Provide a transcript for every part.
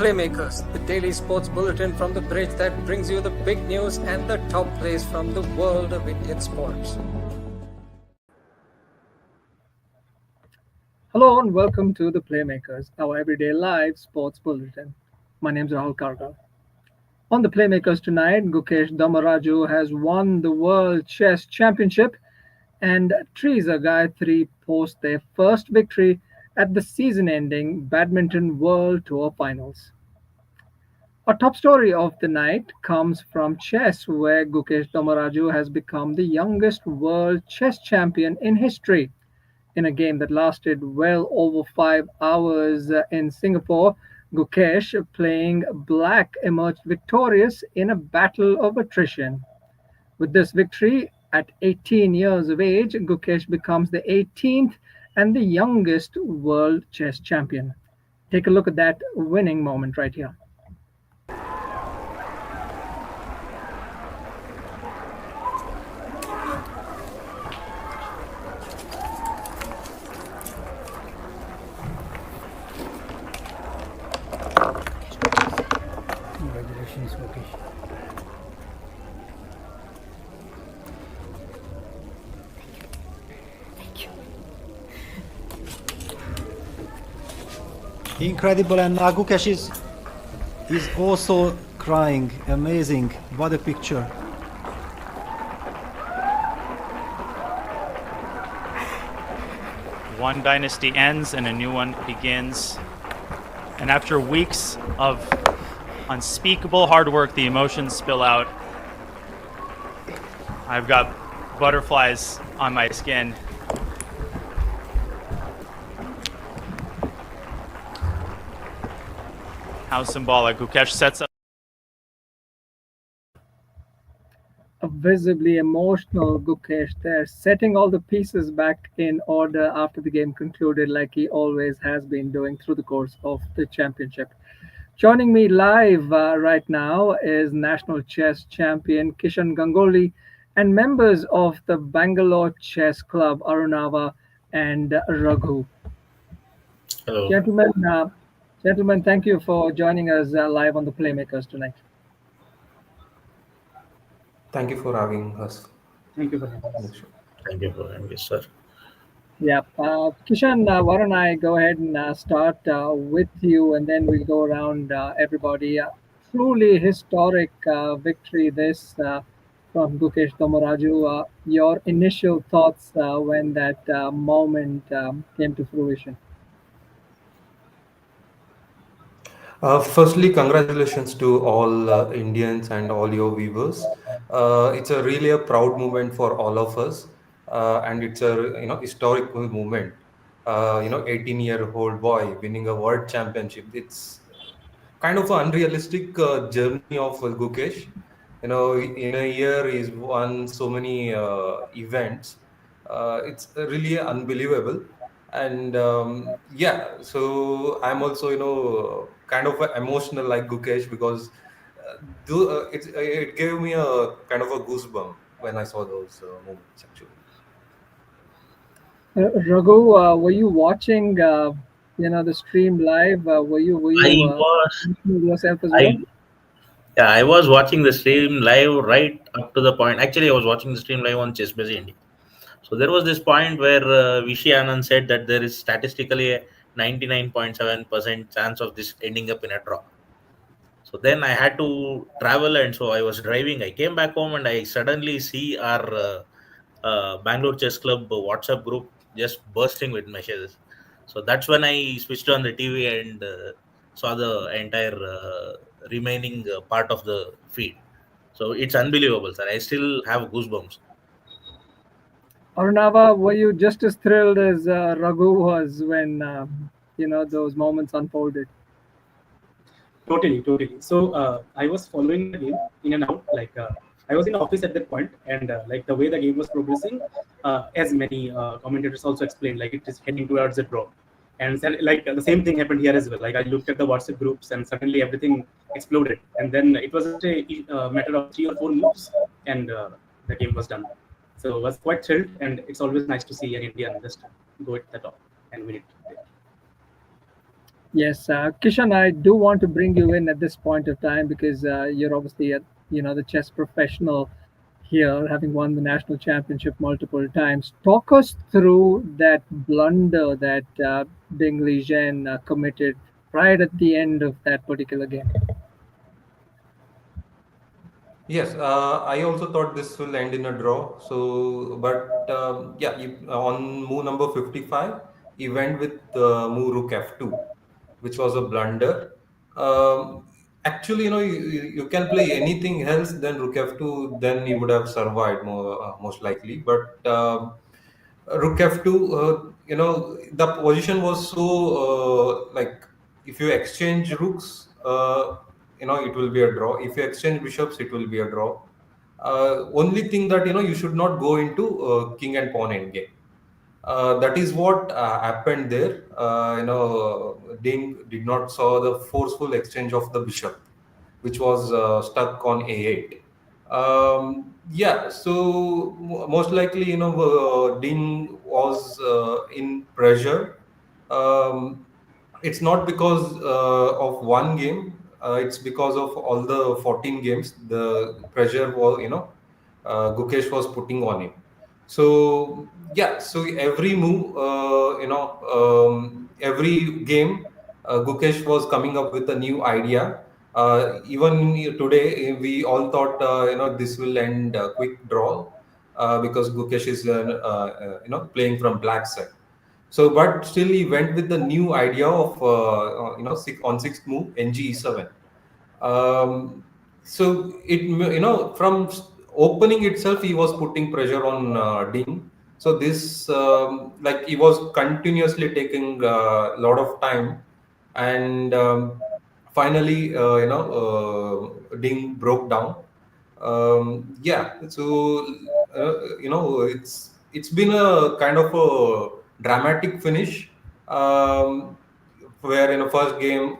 Playmakers, the daily sports bulletin from the bridge that brings you the big news and the top plays from the world of Indian sports. Hello and welcome to the Playmakers, our everyday live sports bulletin. My name is Rahul Kargal. On the Playmakers tonight, Gukesh D has won the World Chess Championship and Treesa-Gayatri post their first victory at the season-ending Badminton World Tour Finals. Our top story of the night comes from chess, where Gukesh D has become the youngest world chess champion in history. In a game that lasted well over 5 hours in Singapore, Gukesh, playing black, emerged victorious in a battle of attrition. With this victory, at 18 years of age, Gukesh becomes the 18th and the youngest world chess champion. Take a look at that winning moment right here. Congratulations, Gukesh. Incredible, and Gukesh is also crying. Amazing. What a picture. One dynasty ends and a new one begins. And after weeks of unspeakable hard work, the emotions spill out. I've got butterflies on my skin. How symbolic. Gukesh sets up. A visibly emotional Gukesh there, setting all the pieces back in order after the game concluded, like he always has been doing through the course of the championship. Joining me live right now is national chess champion Kishan Ganguly and members of the Bangalore Chess Club, Arunava and Raghu. Hello. Gentlemen, thank you for joining us live on the Playmakers tonight. Thank you for having us. Thank you for having us. Thank you for having us, sir. Yeah, Kishan, why don't I go ahead and start with you, and then we'll go around everybody. Truly historic victory this from Gukesh D. Your initial thoughts when that moment came to fruition? Firstly, congratulations to all Indians and all your viewers. It's really a proud moment for all of us, and it's a historical moment. 18-year-old boy winning a world championship. It's kind of an unrealistic journey of Gukesh. In a year he's won so many events. It's really unbelievable. And so I'm also kind of emotional like Gukesh, because it gave me a kind of a goosebump when I saw those moments actually. Raghu, were you watching the stream live? Were you yourself as well? I was watching the stream live right up to the point. Actually, I was watching the stream live on Chess Busy India. So there was this point where Vishy Anand said that there is statistically a 99.7% chance of this ending up in a draw. So then I had to travel, and so I was driving. I came back home and I suddenly see our Bangalore Chess Club WhatsApp group just bursting with messages. So that's when I switched on the TV and saw the entire remaining part of the feed. So it's unbelievable, sir. I still have goosebumps. Arunava, were you just as thrilled as Raghu was when those moments unfolded? Totally. So I was following the game in and out. I was in office at that point, and the way the game was progressing, as many commentators also explained, it is heading towards a draw. And the same thing happened here as well. I looked at the WhatsApp groups, and suddenly everything exploded. And then it was just a matter of 3 or 4 moves, and the game was done. So I was quite thrilled, and it's always nice to see an Indian just go at the top and win it. Yes, Kishan, I do want to bring you in at this point of time because you're obviously the chess professional here, having won the national championship multiple times. Talk us through that blunder that Ding Liren committed right at the end of that particular game. Yes, I also thought this will end in a draw. So, but yeah, on move number 55, he went with move rook f2, which was a blunder. Actually, you can play anything else than rook f2, then he would have survived most likely. But rook f2, the position was so like if you exchange rooks, it will be a draw. If you exchange bishops, it will be a draw. Only thing that you should not go into king and pawn endgame. That is what happened there. Ding did not saw the forceful exchange of the bishop, which was stuck on a8. Yeah, so most likely, Ding was in pressure. Um, it's not because of one game. It's because of all the 14 games. The pressure was, Gukesh was putting on him. So yeah, so every move, every game, Gukesh was coming up with a new idea. Even today, we all thought, this will end quick draw because Gukesh is, playing from black side. So, but still, he went with the new idea of, on sixth move, NG E7. Um, so from opening itself, he was putting pressure on Ding. So this, like he was continuously taking a lot of time, and finally, Ding broke down. Yeah, so it's been a kind of a dramatic finish. Um, where in the first game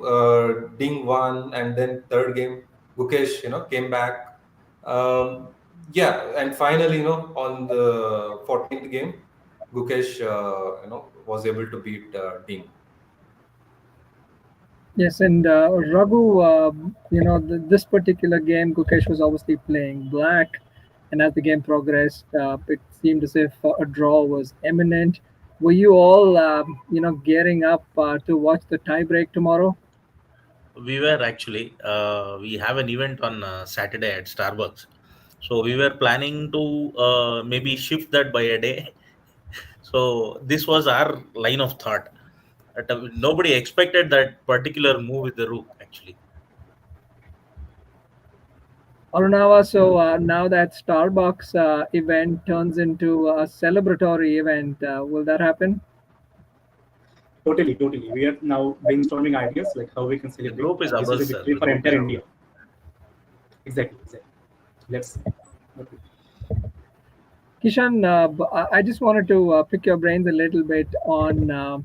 Ding won, and then third game Gukesh came back. Yeah, and finally on the 14th game Gukesh was able to beat Ding. Yes, and Raghu, this particular game, Gukesh was obviously playing black, and as the game progressed, it seemed as if a draw was imminent. Were you all, gearing up to watch the tiebreak tomorrow? We were actually, we have an event on Saturday at Starbucks. So we were planning to maybe shift that by a day. So this was our line of thought. Nobody expected that particular move with the rook, actually. Arunava, so now that Starbucks event turns into a celebratory event, will that happen? Totally, totally. We are now brainstorming ideas like how we can The celebrate. group is This is a ours, sir. victory The for group is entire ours. India. Exactly, exactly. Let's. Okay. Kishan, I just wanted to pick your brains a little bit on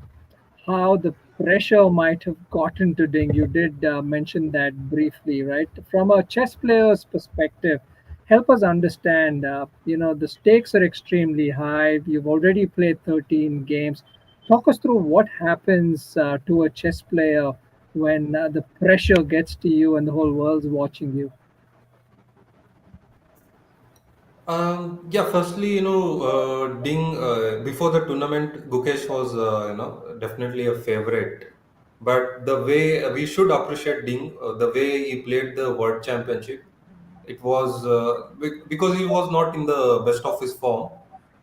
how the pressure might have gotten to Ding. You did mention that briefly, right? From a chess player's perspective, help us understand. The stakes are extremely high. You've already played 13 games. Talk us through what happens to a chess player when the pressure gets to you and the whole world's watching you. Yeah, firstly, Ding, before the tournament, Gukesh was, definitely a favorite. But the way we should appreciate Ding, the way he played the World Championship, it was because he was not in the best of his form.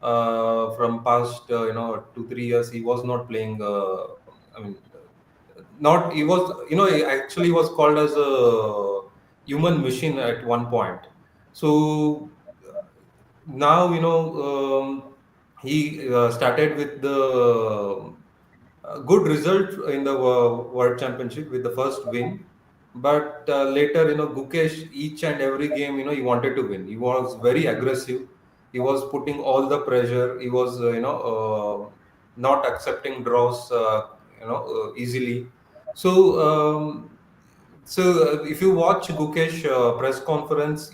From past, 2 3 years, he was not playing. I mean, not he was, he actually was called as a human machine at one point. So now he started with the good result in the world championship with the first win, but later Gukesh, each and every game he wanted to win. He was very aggressive. He was putting all the pressure. He was not accepting draws easily. So if you watch Gukesh press conference,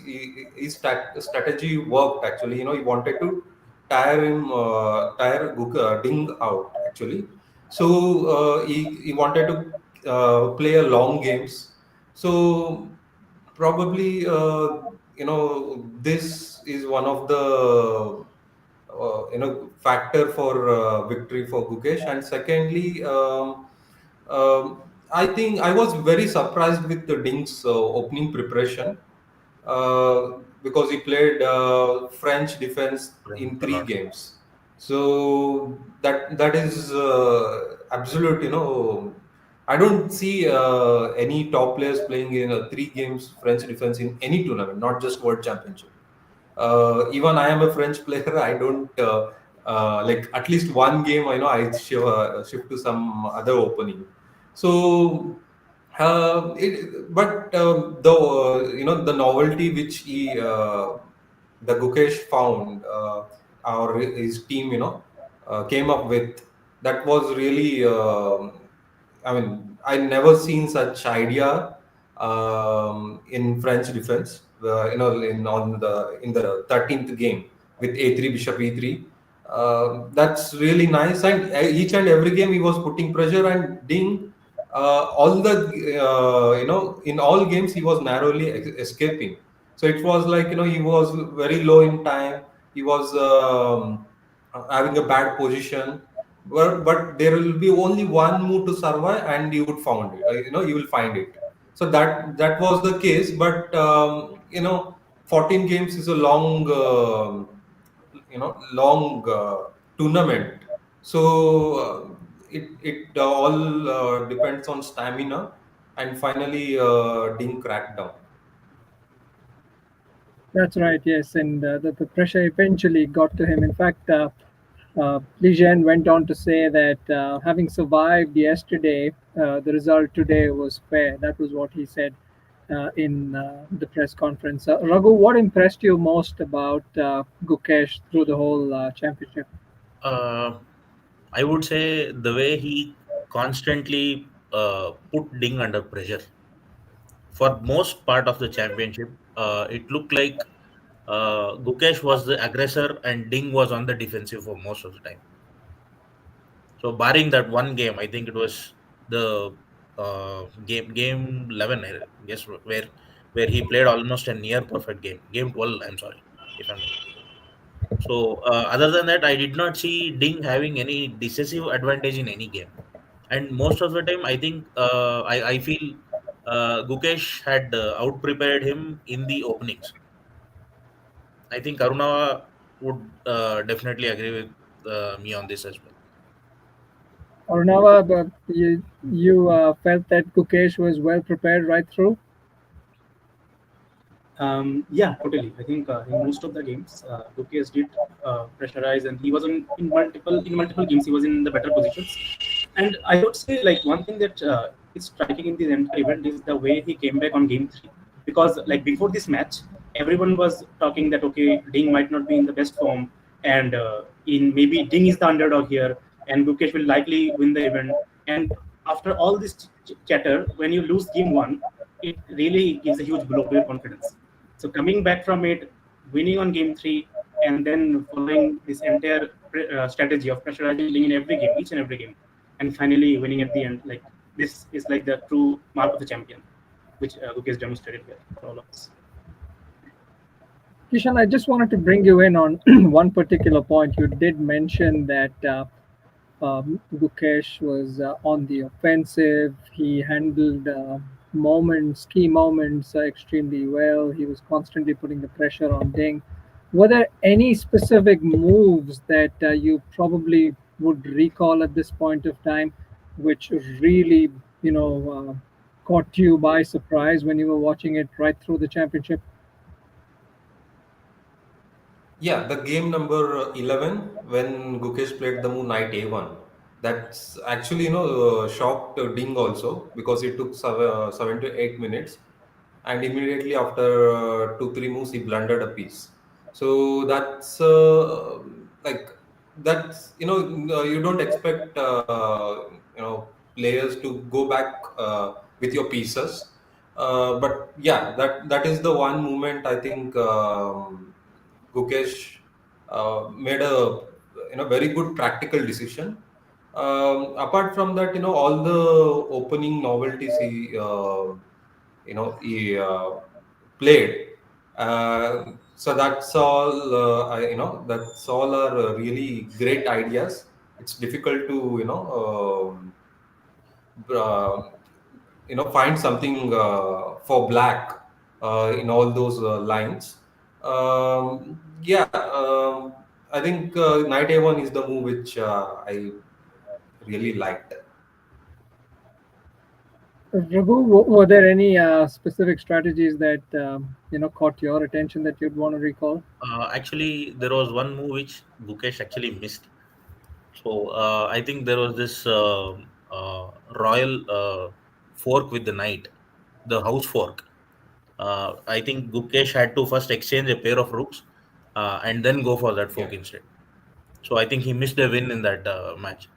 his strategy worked actually. He wanted to tire Ding out actually. So he wanted to play a long games. So probably this is one of the factor for victory for Gukesh. And secondly, I think I was very surprised with the Ding's opening preparation, because he played French defense in A three lot. games. So that is absolute. I don't see any top players playing in three games French defense in any tournament, not just World Championship. Even I am a French player. I don't like at least one game. I know I shift to some other opening. So, but the the novelty which the Gukesh found, or his team came up with, that was really. I mean, I never seen such idea in French defense. In the 13th game with A3 Bishop E3. That's really nice. And each and every game he was putting pressure, and Ding, all the in all games he was narrowly escaping. So it was like he was very low in time. He was having a bad position, but there will be only one move to survive, and you would found it. You will find it. So that was the case. But 14 games is a long tournament. So it all depends on stamina, and finally Ding cracked down. That's right, yes, and the pressure eventually got to him. In fact, Liren went on to say that having survived yesterday, the result today was fair. That was what he said in the press conference. Raghu, what impressed you most about Gukesh through the whole championship? Uh, I would say the way he constantly put Ding under pressure for most part of the championship. It looked like Gukesh was the aggressor and Ding was on the defensive for most of the time. So barring that one game, I think it was the game 11, I guess, where he played almost a near perfect game. Game 12, I'm sorry, if I'm not. So other than that, I did not see Ding having any decisive advantage in any game. And most of the time, I think I feel Gukesh had out prepared him in the openings. I think Karuna would definitely agree with me on this as well. Arunava, you felt that Gukesh was well prepared right through? Yeah, totally. I think in most of the games, Gukesh did pressurize, and he was in multiple games. He was in the better positions, and I would say like one thing that is striking in this entire event is the way he came back on game three. Because like before this match, everyone was talking that okay, Ding might not be in the best form, and in maybe Ding is the underdog here, and Gukesh will likely win the event. And after all this chatter, when you lose game one, it really gives a huge blow to your confidence. So coming back from it, winning on game three, and then following this entire strategy of pressurizing Ling in every game, each and every game, and finally winning at the end, like this is like the true mark of a champion, which Gukesh demonstrated here for all of us. Kishan, I just wanted to bring you in on one particular point. You did mention that Gukesh was on the offensive. He handled key moments extremely well. He was constantly putting the pressure on Ding. Were there any specific moves that you probably would recall at this point of time, which really, caught you by surprise when you were watching it right through the championship? Yeah, the game number 11, when Gukesh played the move knight a1. That's actually shocked Ding also, because it took 7 to 8 minutes, and immediately after 2 3 moves he blundered a piece. So that's like that's you don't expect players to go back with your pieces. But yeah, that is the one moment I think Gukesh made a very good practical decision. Apart from that, all the opening novelties he played. So that's all. That's all are really great ideas. It's difficult to uh, find something for black in all those lines. Yeah, I think Night A1 is the move which I really liked. Raghu, were there any specific strategies that caught your attention that you'd want to recall? Actually, there was one move which Gukesh actually missed. So I think there was this royal fork with the knight, the house fork. I think Gukesh had to first exchange a pair of rooks and then go for that Yeah. fork instead. So I think he missed a win in that match.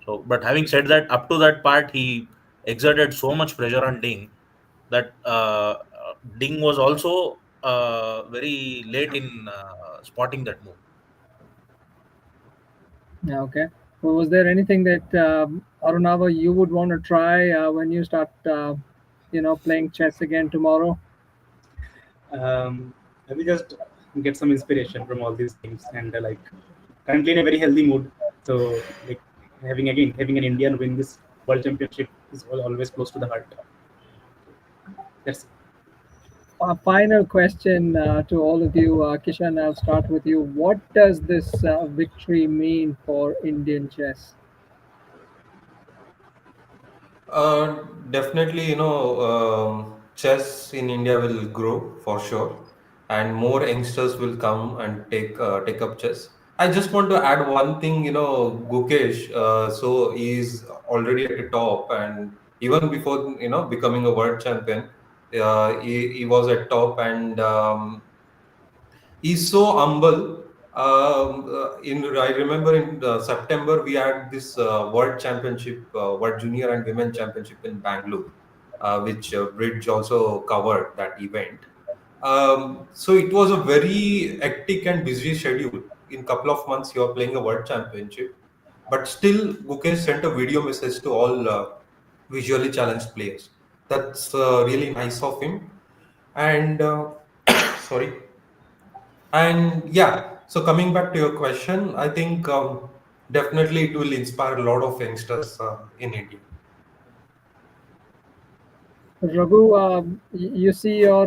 So, but having said that, up to that part, he exerted so much pressure on Ding that Ding was also very late in spotting that move. Yeah, okay. Well, was there anything that Arunava you would want to try when you start, playing chess again tomorrow? I will just get some inspiration from all these games, and like currently in a very healthy mood. So like having an Indian win this world championship is always close to the heart. That's A final question to all of you. Kishan, I'll start with you. What does this victory mean for Indian chess? Definitely, chess in India will grow for sure, and more youngsters will come and take up chess. I just want to add one thing, Gukesh. So he's already at the top, and even before becoming a world champion, he was at top, and he's so humble. I remember in September we had this World Championship, World Junior and Women Championship in Bangalore, which Bridge also covered that event. So it was a very hectic and busy schedule. In couple of months, you are playing a World Championship, but still, Gukesh sent a video message to all visually challenged players. That's really nice of him. And sorry. And yeah, so coming back to your question, I think definitely it will inspire a lot of youngsters in India. Raghu, you see your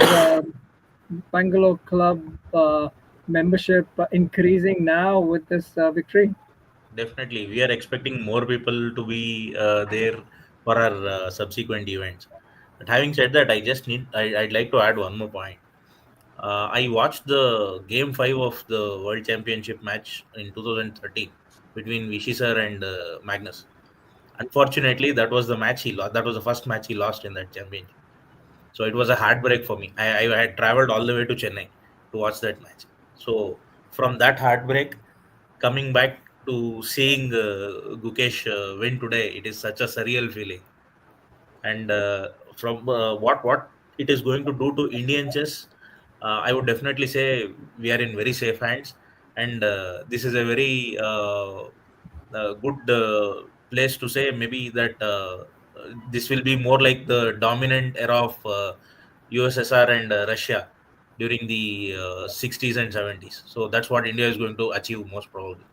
Bangalore club membership increasing now with this victory? Definitely, we are expecting more people to be there for our subsequent events. But having said that, I'd like to add one more point. I watched the game five of the World Championship match in 2013 between Vichy sir and Magnus. Unfortunately, that was the match he lost. That was the first match he lost in that championship. So it was a heartbreak for me. I had traveled all the way to Chennai to watch that match. So from that heartbreak, coming back to seeing Gukesh win today, it is such a surreal feeling. And from what it is going to do to Indian chess, I would definitely say we are in very safe hands, and this is a very good place to say maybe that this will be more like the dominant era of USSR and Russia during the 60s and 70s. So that's what India is going to achieve most probably.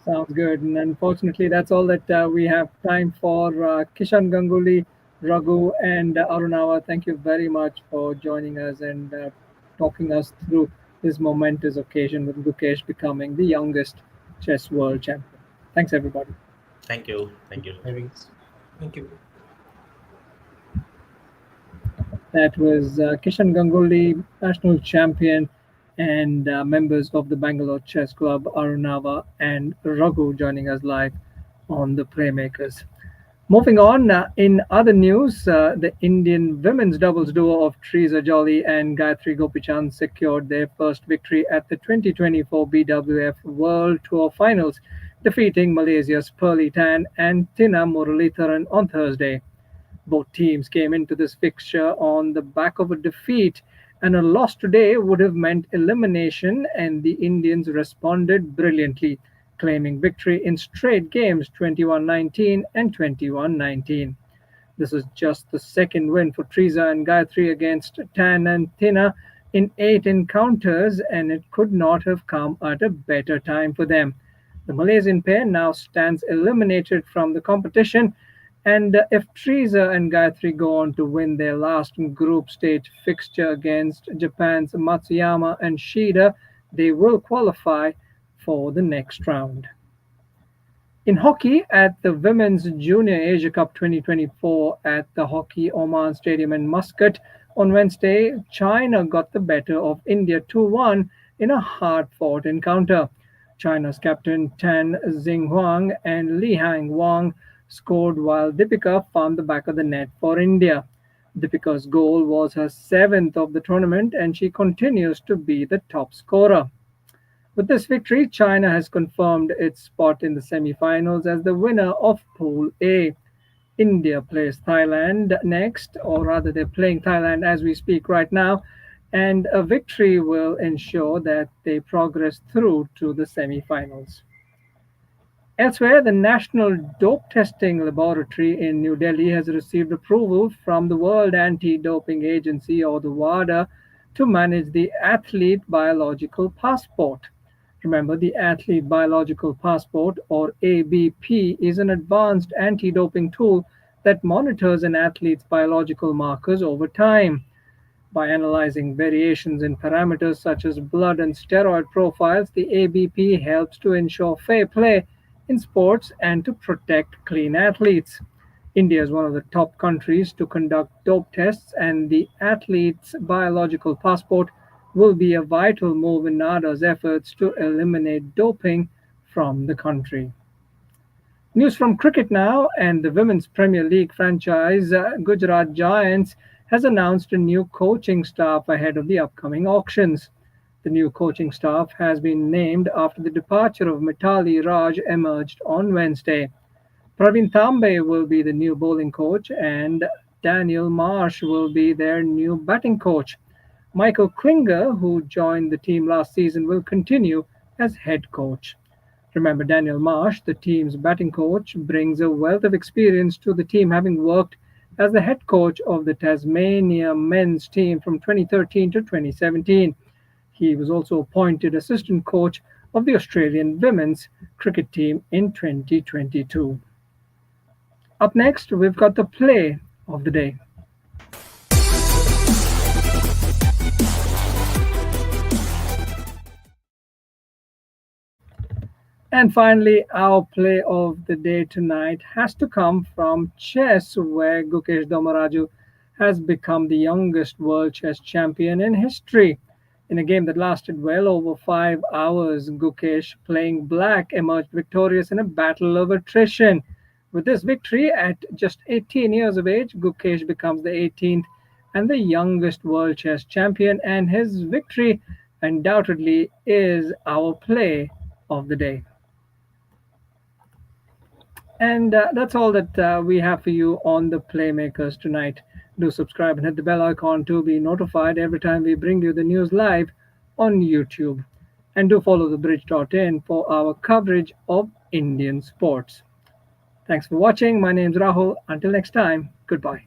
Sounds good. And unfortunately, that's all that we have time for. Kishan Ganguly, Raghu, and Arunava, thank you very much for joining us and talking us through this momentous occasion with Gukesh becoming the youngest chess world champion. Thanks, everybody. Thank you. Thank you. having Thank you. That was Kishan Ganguly, national champion, and members of the Bangalore Chess Club, Arunava and Raghu, joining us live on the Playmakers. Moving on, in other news, the Indian women's doubles duo of Treesa-Gayatri and Gayatri Gopichand secured their first victory at the 2024 BWF World Tour Finals, defeating Malaysia's Pearly Tan and Tina Muralitharan on Thursday. Both teams came into this fixture on the back of a defeat, and a loss today would have meant elimination, and the Indians responded brilliantly, claiming victory in straight games 21-19 and 21-19. This is just the second win for Treesa and Gayatri against Tan and Tina in 8 encounters, and it could not have come at a better time for them. The Malaysian pair now stands eliminated from the competition, and if Treesa and Gayatri go on to win their last group stage fixture against Japan's Matsuyama and Shida, they will qualify for the next round. In hockey, at the Women's Junior Asia Cup 2024 at the Hockey Oman Stadium in Muscat on Wednesday, China got the better of India 2-1 in a hard-fought encounter. China's captain Tan Xinghuang and Li Hang Wang scored while Deepika found the back of the net for India. Deepika's goal was her seventh of the tournament, and she continues to be the top scorer. With this victory, China has confirmed its spot in the semi-finals as the winner of Pool A. India plays Thailand next, or rather they're playing Thailand as we speak right now, and a victory will ensure that they progress through to the semi-finals. Elsewhere, the National Dope Testing Laboratory in New Delhi has received approval from the World Anti-Doping Agency, or the WADA, to manage the Athlete Biological Passport. Remember, the Athlete Biological Passport, or ABP, is an advanced anti-doping tool that monitors an athlete's biological markers over time. By analyzing variations in parameters such as blood and steroid profiles, the ABP helps to ensure fair play in sports and to protect clean athletes. India is one of the top countries to conduct dope tests, and the Athlete's Biological Passport will be a vital move in NADA's efforts to eliminate doping from the country. News from cricket now, and the Women's Premier League franchise Gujarat Giants has announced a new coaching staff ahead of the upcoming auctions. The new coaching staff has been named after the departure of Mitali Raj emerged on Wednesday. Praveen Tambe will be the new bowling coach, and Daniel Marsh will be their new batting coach. Michael Klinger, who joined the team last season, will continue as head coach. Remember, Daniel Marsh, the team's batting coach, brings a wealth of experience to the team, having worked as the head coach of the Tasmania men's team from 2013 to 2017. He was also appointed assistant coach of the Australian women's cricket team in 2022. Up next, we've got the play of the day. And finally, our play of the day tonight has to come from chess, where Gukesh D has become the youngest world chess champion in history. In a game that lasted well over 5 hours, Gukesh, playing black, emerged victorious in a battle of attrition. With this victory at just 18 years of age, Gukesh becomes the 18th and the youngest world chess champion, and his victory undoubtedly is our play of the day. And that's all that we have for you on the Playmakers tonight. Do subscribe and hit the bell icon to be notified every time we bring you the news live on YouTube. And do follow the bridge.in for our coverage of Indian sports. Thanks for watching. My name's Rahul. Until next time, goodbye.